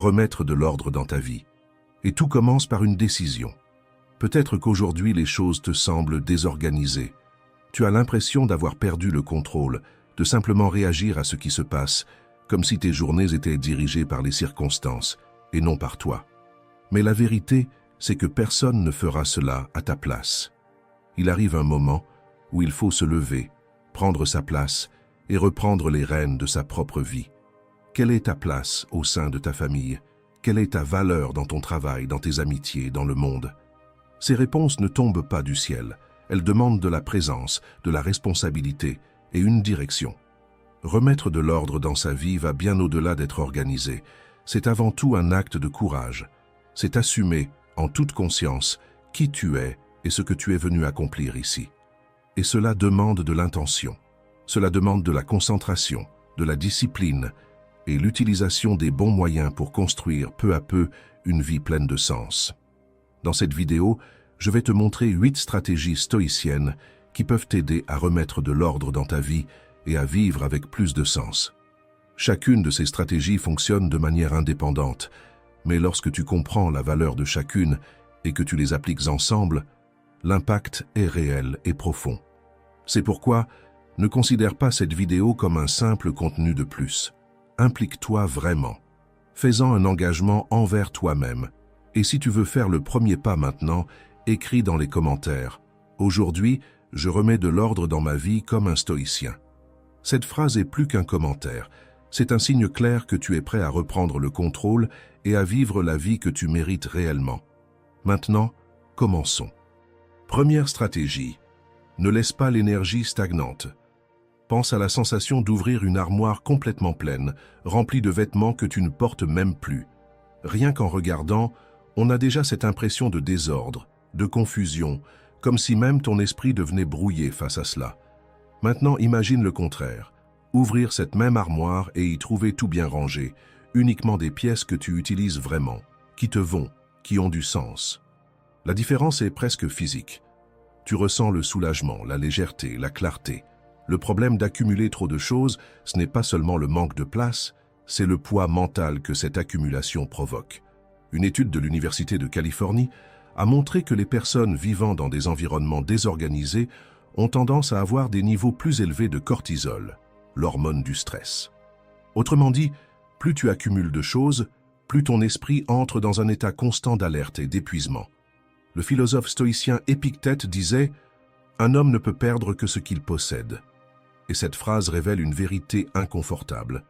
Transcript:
remettre de l'ordre dans ta vie. Et tout commence par une décision. Peut-être qu'aujourd'hui les choses te semblent désorganisées. Tu as l'impression d'avoir perdu le contrôle, de simplement réagir à ce qui se passe, comme si tes journées étaient dirigées par les circonstances et non par toi. Mais la vérité, c'est que personne ne fera cela à ta place. Il arrive un moment où il faut se lever, prendre sa place et reprendre les rênes de sa propre vie. Quelle est ta place au sein de ta famille? Quelle est ta valeur dans ton travail, dans tes amitiés, dans le monde? Ces réponses ne tombent pas du ciel. Elles demandent de la présence, de la responsabilité et une direction. Remettre de l'ordre dans sa vie va bien au-delà d'être organisé. C'est avant tout un acte de courage. C'est assumer, en toute conscience, qui tu es et ce que tu es venu accomplir ici. Et cela demande de l'intention. Cela demande de la concentration, de la discipline et l'utilisation des bons moyens pour construire peu à peu une vie pleine de sens. Dans cette vidéo, je vais te montrer 8 stratégies stoïciennes qui peuvent t'aider à remettre de l'ordre dans ta vie et à vivre avec plus de sens. Chacune de ces stratégies fonctionne de manière indépendante, mais lorsque tu comprends la valeur de chacune et que tu les appliques ensemble, l'impact est réel et profond. C'est pourquoi, ne considère pas cette vidéo comme un simple contenu de plus. Implique-toi vraiment. Fais-en un engagement envers toi-même. Et si tu veux faire le premier pas maintenant, écris dans les commentaires « Aujourd'hui, je remets de l'ordre dans ma vie comme un stoïcien ». Cette phrase est plus qu'un commentaire. C'est un signe clair que tu es prêt à reprendre le contrôle et à vivre la vie que tu mérites réellement. Maintenant, commençons. Première stratégie. Ne laisse pas l'énergie stagnante. Pense à la sensation d'ouvrir une armoire complètement pleine, remplie de vêtements que tu ne portes même plus. Rien qu'en regardant, on a déjà cette impression de désordre, de confusion, comme si même ton esprit devenait brouillé face à cela. Maintenant, imagine le contraire. Ouvrir cette même armoire et y trouver tout bien rangé, uniquement des pièces que tu utilises vraiment, qui te vont, qui ont du sens. La différence est presque physique. Tu ressens le soulagement, la légèreté, la clarté. Le problème d'accumuler trop de choses, ce n'est pas seulement le manque de place, c'est le poids mental que cette accumulation provoque. Une étude de l'Université de Californie a montré que les personnes vivant dans des environnements désorganisés ont tendance à avoir des niveaux plus élevés de cortisol, l'hormone du stress. Autrement dit, plus tu accumules de choses, plus ton esprit entre dans un état constant d'alerte et d'épuisement. Le philosophe stoïcien Épictète disait « Un homme ne peut perdre que ce qu'il possède ». Et cette phrase révèle une vérité inconfortable.